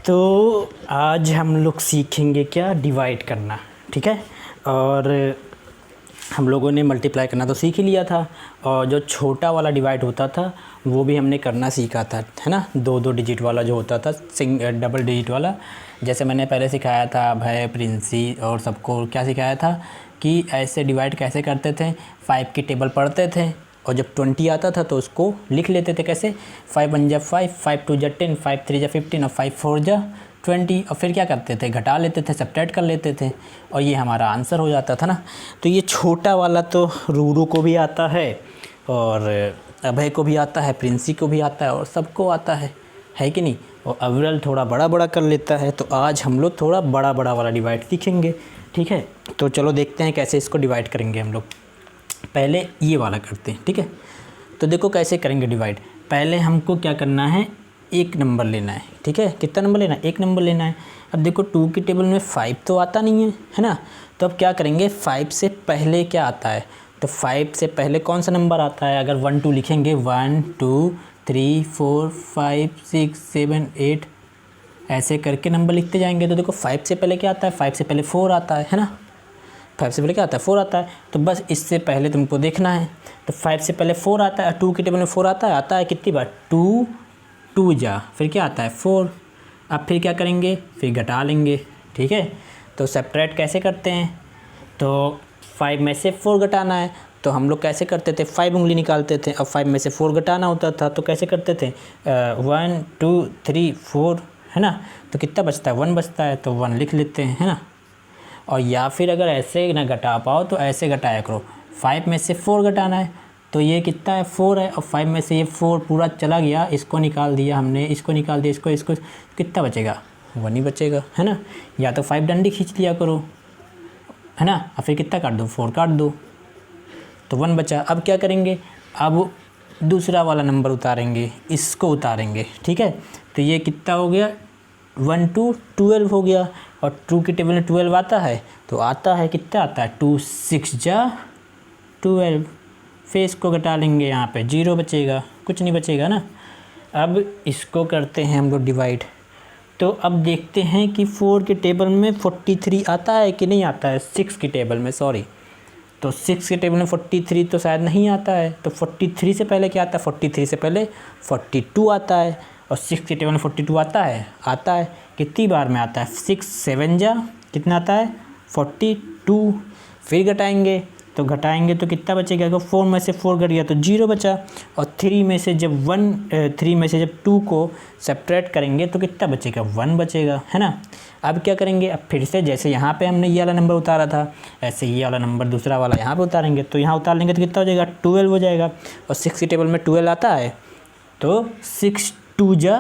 तो आज हम लोग सीखेंगे क्या, डिवाइड करना। ठीक है। और हम लोगों ने मल्टीप्लाई करना तो सीख ही लिया था, और जो छोटा वाला डिवाइड होता था वो भी हमने करना सीखा था, है ना। दो दो डिजिट वाला जो होता था, डबल डिजिट वाला, जैसे मैंने पहले सिखाया था भय, प्रिंसी और सबको क्या सिखाया था कि ऐसे डिवाइड कैसे करते थे। 5 की टेबल पढ़ते थे और जब 20 आता था तो उसको लिख लेते थे कैसे, 5 1 जा 5, 5 2 जा 10, 5 3 जा 15 और 5 4 जा 20। और फिर क्या करते थे, घटा लेते थे, सब्ट्रैक्ट कर लेते थे और ये हमारा आंसर हो जाता था ना। तो ये छोटा वाला तो रूरू को भी आता है और अभय को भी आता है, प्रिंसी को भी आता है और सबको आता है कि नहीं। और अविरल थोड़ा बड़ा बड़ा कर लेता है। तो आज हम लोग थोड़ा बड़ा बड़ा वाला डिवाइड सीखेंगे। ठीक है, तो चलो देखते हैं कैसे इसको डिवाइड करेंगे हम लोग। पहले ये वाला करते हैं। ठीक है, तो देखो कैसे करेंगे डिवाइड। पहले हमको क्या करना है, एक नंबर लेना है। ठीक है, कितना नंबर लेना है, एक नंबर लेना है। अब देखो 2 की टेबल में 5 तो आता नहीं है ना। तो अब क्या करेंगे, 5 से पहले क्या आता है, तो 5 से पहले कौन सा नंबर आता है। अगर 1 2 लिखेंगे, 1 2 3 4 5 6 7 8 ऐसे करके नंबर लिखते जाएंगे। तो देखो 5 से पहले क्या आता है, 5 से पहले 4 आता है ना। 5 से पहले क्या आता है, 4 आता है। तो बस इससे पहले तुमको देखना है। तो 5 से पहले 4 आता है, 2 की टेबल में 4 आता है कितनी बार, 2 2 जा, फिर क्या आता है 4। अब फिर क्या करेंगे, फिर घटा लेंगे। ठीक है, तो सेपरेट कैसे करते हैं, तो 5 में से 4 घटाना है। तो हम लोग कैसे करते थे, 5 उंगली निकालते थे। अब 5 में से 4 घटाना होता था तो कैसे करते थे, 1 2 3 4, है ना। तो कितना बचता है, 1 बचता है, तो 1 लिख लेते हैं, है ना। और या फिर अगर ऐसे ना घटा पाओ तो ऐसे घटाया करो, 5 में से 4 घटाना है तो ये कितना है, 4 है। और 5 में से ये 4 पूरा चला गया, इसको निकाल दिया हमने, इसको निकाल दिया, इसको कितना बचेगा, 1 ही बचेगा, है ना। या तो 5 डंडी खींच लिया करो, है ना। और फिर कितना काट दो, 4 काट दो, तो 1 बचा। अब क्या करेंगे, अब दूसरा वाला नंबर उतारेंगे, इसको उतारेंगे। ठीक है, तो ये कितना हो गया, 1 2 12 हो गया। और 2 की टेबल में 12 आता है, तो आता है कितना आता है, 2 6 जा 12। फिर इसको घटा लेंगे, यहाँ पे 0 बचेगा, कुछ नहीं बचेगा ना। अब इसको करते हैं हम लोग डिवाइड। तो अब देखते हैं कि 4 की टेबल में 43 आता है कि नहीं आता है, 6 की टेबल में, सॉरी। तो 6 की टेबल में 43 तो शायद नहीं आता है। तो 43 से पहले क्या आता है, 43 से पहले 42 आता है। और 6 की टेबल में 42 आता है कितनी बार में आता है, 6 7 जा कितना आता है, 42। फिर घटाएंगे, तो घटाएंगे तो कितना बचेगा, अगर 4 में से 4 घट गया तो 0 बचा। और 3 में से जब 2 को सब्ट्रैक्ट करेंगे तो कितना बचेगा, 1 बचेगा, है ना। अब क्या करेंगे, अब फिर से जैसे यहाँ पे हमने ये वाला नंबर उतारा था, ऐसे ये वाला नंबर दूसरा वाला यहाँ पे उतारेंगे। तो यहाँ उतार लेंगे तो कितना हो जाएगा, 12 हो जाएगा। और 6 की टेबल में 12 आता है, तो 6 2 जा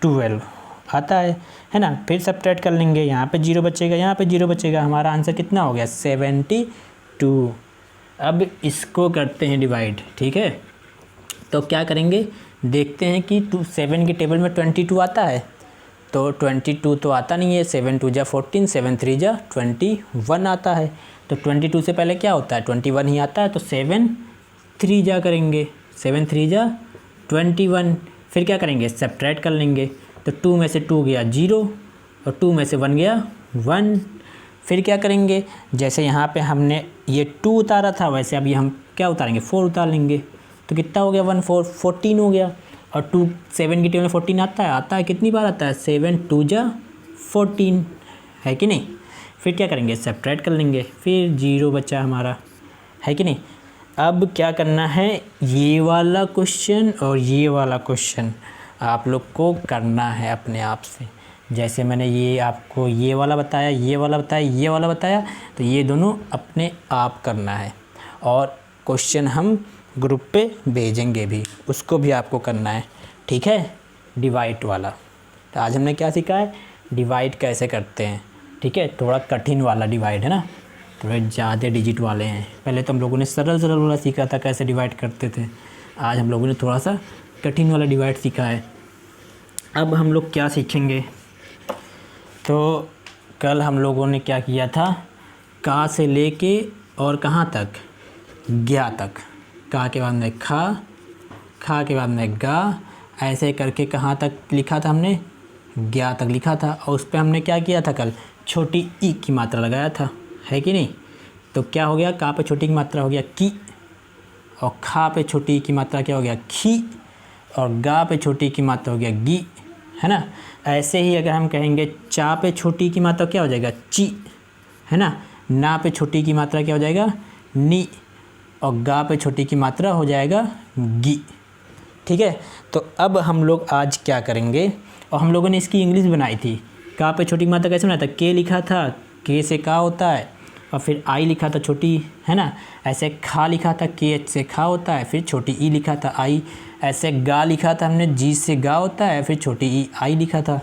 12 आता है ना। फिर सब्ट्रैक्ट कर लेंगे, यहाँ पे 0 बचेगा, यहाँ पे 0 बचेगा। हमारा आंसर कितना हो गया, 72। अब इसको करते हैं डिवाइड। ठीक है, तो क्या करेंगे, देखते हैं कि 7 की टेबल में 22 आता है, तो 22 तो आता नहीं है, 7 2 जा 14, 7 3 जा 21 आता है। तो 22 से पहले क्या होता है, 21 ही आता है। तो 7 3 जा करेंगे, 7 3 जा 21। फिर क्या करेंगे, सब्ट्रैक्ट कर लेंगे। तो 2 में से 2 गया 0 और 2 में से 1 गया 1। फिर क्या करेंगे, जैसे यहाँ पे हमने ये 2 उतारा था, वैसे अभी हम क्या उतारेंगे, 4 उतार लेंगे। तो कितना हो गया, 1 4 14 हो गया। और 7 की टेबल में 14 आता है कितनी बार आता है, 7 2 जा 14, है कि नहीं। फिर क्या करेंगे, सब्ट्रैक्ट कर लेंगे, फिर 0 बचा हमारा, है कि नहीं। अब क्या करना है, ये वाला क्वेश्चन और ये वाला क्वेश्चन आप लोग को करना है अपने आप से। जैसे मैंने ये आपको ये वाला बताया, ये वाला बताया, ये वाला बताया, तो ये दोनों अपने आप करना है। और क्वेश्चन हम ग्रुप पे भेजेंगे भी, उसको भी आपको करना है। ठीक है, डिवाइड वाला। तो आज हमने क्या सीखा है, डिवाइड कैसे करते हैं। ठीक है, थोड़ा कठिन वाला डिवाइड है ना, थोड़े ज़्यादा डिजिट वाले हैं। पहले तो हम लोगों ने सरल वाला सीखा था, कैसे डिवाइड करते थे। आज हम लोगों ने थोड़ा सा कठिन वाला डिवाइड सीखा है। अब हम लोग क्या सीखेंगे, तो कल हम लोगों ने क्या किया था, का से लेके और कहाँ तक, ज्ञा तक। का के बाद में खा, खा के बाद में गा, ऐसे करके कहाँ तक लिखा था हमने, ग्या तक लिखा था और उस पर हमने क्या किया था कल, छोटी ई की मात्रा लगाया था, है कि नहीं। तो क्या हो गया, का पे छोटी की मात्रा हो गया की, और खा पे छोटी की मात्रा क्या हो गया खी, और गा पे छोटी की मात्रा हो गया गी, है ना। ऐसे ही अगर हम कहेंगे चा पे छोटी की मात्रा क्या हो जाएगा ची, है ना पे छोटी की मात्रा क्या हो जाएगा नी, और गा पे छोटी की मात्रा हो जाएगा गी। ठीक है, तो अब हम लोग आज क्या करेंगे, और हम लोगों ने इसकी इंग्लिश बनाई थी। का पे छोटी की मात्रा कैसे बनाया था, के लिखा था, के से का होता है, और फिर आई लिखा था छोटी, है ना। ऐसे खा लिखा था, के एच से खा होता है, फिर छोटी ई लिखा था आई। ऐसे गा लिखा था हमने, जी से गा होता है, फिर छोटी ई आई लिखा था।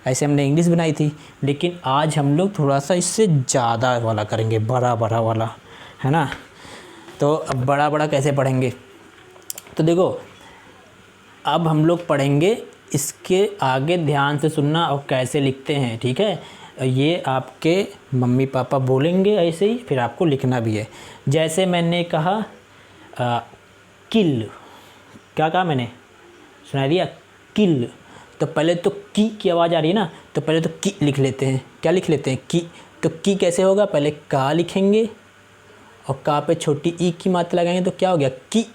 ऐसे हमने इंग्लिश बनाई थी। लेकिन आज हम लोग थोड़ा सा इससे ज़्यादा वाला करेंगे, बड़ा बड़ा वाला, है ना। तो अब बड़ा बड़ा कैसे पढ़ेंगे, तो देखो अब हम लोग पढ़ेंगे, इसके आगे ध्यान से सुनना और कैसे लिखते हैं, ठीक है। ये आपके मम्मी पापा बोलेंगे ऐसे ही, फिर आपको लिखना भी है। जैसे मैंने कहा किल, क्या कहा मैंने, सुना दिया किल, तो पहले तो की आवाज़ आ रही है ना, तो पहले तो की लिख लेते हैं। क्या लिख लेते हैं की, तो की कैसे होगा, पहले का लिखेंगे और का पे छोटी ई की मात्रा लगाएंगे तो क्या हो गया की,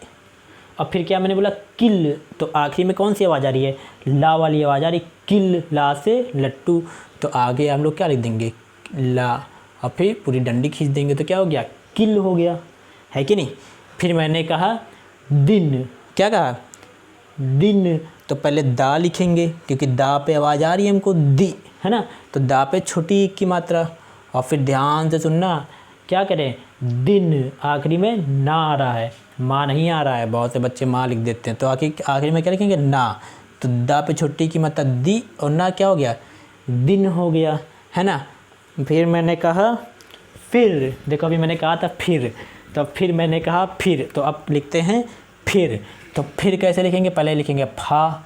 और फिर क्या मैंने बोला किल, तो आखिरी में कौन सी आवाज़ आ रही है, ला वाली आवाज़ आ रही, किल, ला से लट्टू, तो आगे हम लोग क्या लिख देंगे ला, और फिर पूरी डंडी खींच देंगे तो क्या हो गया किल हो गया, है कि नहीं। फिर मैंने कहा दिन, क्या कहा दिन, तो पहले दा लिखेंगे क्योंकि दा पे आवाज़ आ रही है हमको दी, है ना, तो दा पे छोटी की मात्रा, और फिर ध्यान से सुनना क्या करें दिन, आखिरी में ना आ रहा है, माँ नहीं आ रहा है, बहुत से बच्चे माँ लिख देते हैं, तो आखिरी में क्या लिखेंगे ना, तो दा पे छोटी की मात्रा दी, और ना क्या हो गया दिन हो गया, है ना। फिर मैंने कहा फिर, देखो अभी मैंने कहा था फिर, तो फिर मैंने कहा फिर, तो अब लिखते हैं फिर। तो फिर कैसे लिखेंगे, पहले लिखेंगे फा,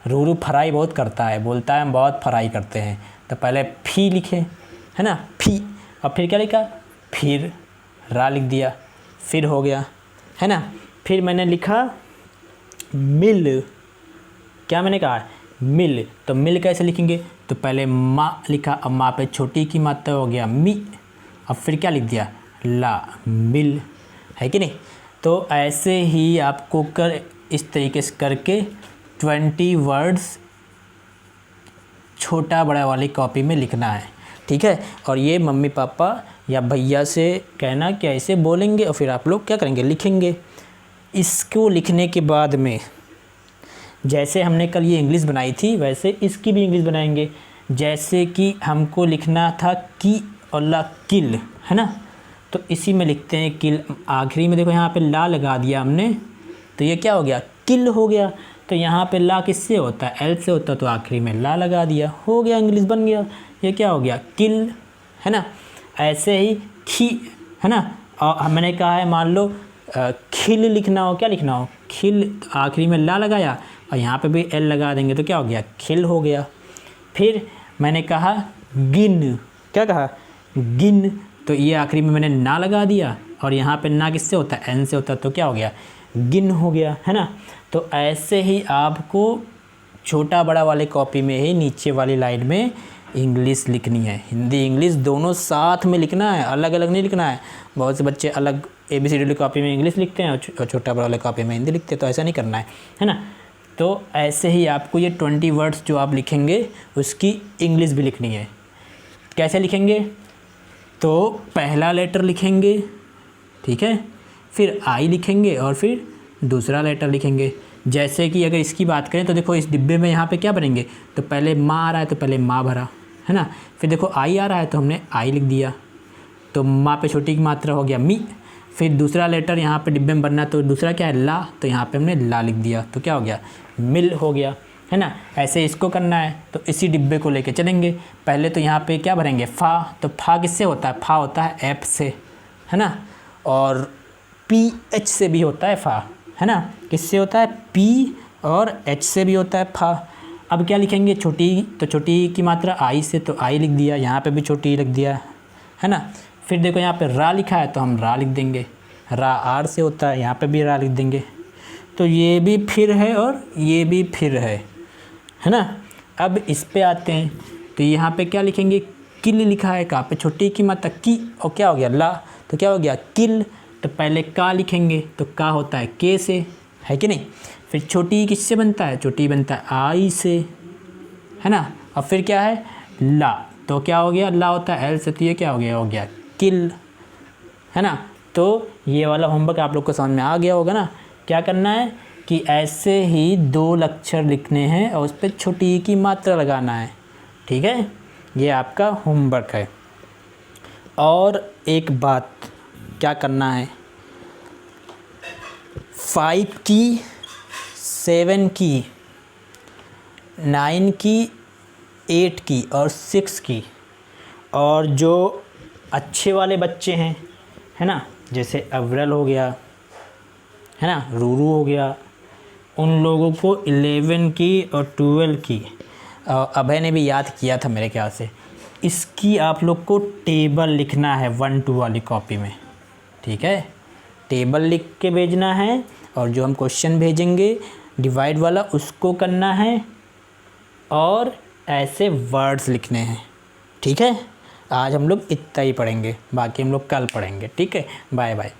रूरू फ्राई बहुत करता है, बोलता है हम बहुत फ्राई करते हैं, तो पहले फी लिखे, है ना फी, और फिर क्या लिखा फिर, रा लिख दिया, फिर हो गया, है ना। फिर मैंने लिखा मिल, क्या मैंने कहा मिल, तो मिल कैसे लिखेंगे, तो पहले माँ लिखा, अब माँ पे छोटी की मात्रा हो गया मी, अब फिर क्या लिख दिया ला, मिल, है कि नहीं। तो ऐसे ही आपको इस तरीके से करके 20 वर्ड्स छोटा बड़ा वाली कॉपी में लिखना है, ठीक है। और ये मम्मी पापा या भैया से कहना कि ऐसे बोलेंगे, और फिर आप लोग क्या करेंगे लिखेंगे। इसको लिखने के बाद में जैसे हमने कल ये इंग्लिश बनाई थी वैसे इसकी भी इंग्लिश बनाएंगे। जैसे कि हमको लिखना था की और ला किल, है ना, तो इसी में लिखते हैं किल, आखिरी में देखो यहाँ पे ला लगा दिया हमने, तो ये क्या हो गया किल हो गया। तो यहाँ पे ला किससे होता है एल से होता है, तो आखिरी में ला लगा दिया, हो गया इंग्लिश बन गया, ये क्या हो गया किल, है ना। ऐसे ही खी, है ना, और मैंने कहा है मान लो खिल लिखना हो, क्या लिखना हो खिल, आखिरी में ला लगाया और यहाँ पे भी एल लगा देंगे तो क्या हो गया खिल हो गया। फिर मैंने कहा गिन, क्या कहा गिन, तो ये आखिरी में मैंने ना लगा दिया और यहाँ पे ना किससे होता है एन से होता है, तो क्या हो गया गिन हो गया, है ना। तो ऐसे ही आपको छोटा बड़ा वाले कॉपी में ही नीचे वाली लाइन में इंग्लिश लिखनी है, हिंदी इंग्लिश दोनों साथ में लिखना है, अलग अलग नहीं लिखना है। बहुत से बच्चे अलग ABCD वाली कॉपी में इंग्लिश लिखते हैं और छोटा बड़ा वाले कॉपी में हिंदी लिखते हैं, तो ऐसा नहीं करना है ना। तो ऐसे ही आपको ये 20 वर्ड्स जो आप लिखेंगे उसकी इंग्लिश भी लिखनी है। कैसे लिखेंगे, तो पहला लेटर लिखेंगे, ठीक है, फिर आई लिखेंगे और फिर दूसरा लेटर लिखेंगे। जैसे कि अगर इसकी बात करें तो देखो इस डिब्बे में यहाँ पे क्या भरेंगे, तो पहले माँ आ रहा है तो पहले माँ भरा, है ना। फिर देखो आई आ रहा है तो हमने आई लिख दिया, तो माँ पे छोटी की मात्रा हो गया मी। फिर दूसरा लेटर यहाँ पे डिब्बे में भरना, तो दूसरा क्या है ला, तो यहाँ पे हमने ला लिख दिया, तो क्या हो गया मिल हो गया, है ना। ऐसे इसको करना है तो इसी डिब्बे को लेके चलेंगे। पहले तो यहाँ पे क्या भरेंगे फ़ा, तो फ़ा किससे होता है, फ़ा होता है एफ से, है ना, और PH से भी होता है फ़ा, है ना। किससे होता है P और H से भी होता है फ़ा। अब क्या लिखेंगे छोटी, तो छोटी की मात्रा आई से, तो आई लिख दिया, यहाँ पे भी छोटी लिख दिया, है ना। फिर देखो यहाँ पे रा लिखा है तो हम रा लिख देंगे, रा आर से होता है, यहाँ पे भी रा लिख देंगे। तो ये भी फिर है और ये भी फिर है ना। अब इस पे आते हैं, तो यहाँ पे क्या लिखेंगे, किल लिखा है, कहाँ पे, छोटी की मात्रा की, और क्या हो गया ला, तो क्या हो गया किल। तो पहले का लिखेंगे, तो का होता है के से, है कि नहीं। फिर छोटी किससे बनता है, छोटी बनता है आई से, है ना। और फिर क्या है ला, तो क्या हो गया ला होता है एल से, तो ये क्या हो गया किल, है ना। तो ये वाला होमवर्क आप लोग को समझ में आ गया होगा ना। क्या करना है कि ऐसे ही 2 लक्षर लिखने हैं और उस पर छोटी की मात्रा लगाना है, ठीक है। ये आपका होमवर्क है। और एक बात क्या करना है, 5 की, 7 की, 9 की, 8 की और 6 की, और जो अच्छे वाले बच्चे हैं, है ना, जैसे अव्रल हो गया, है ना, रूरू हो गया, उन लोगों को 11 की और 12 की, अभय ने भी याद किया था मेरे ख्याल से, इसकी आप लोग को टेबल लिखना है 1-2 वाली कॉपी में, ठीक है। टेबल लिख के भेजना है, और जो हम क्वेश्चन भेजेंगे डिवाइड वाला उसको करना है, और ऐसे वर्ड्स लिखने हैं, ठीक है। आज हम लोग इतना ही पढ़ेंगे, बाकी हम लोग कल पढ़ेंगे, ठीक है। Bye bye.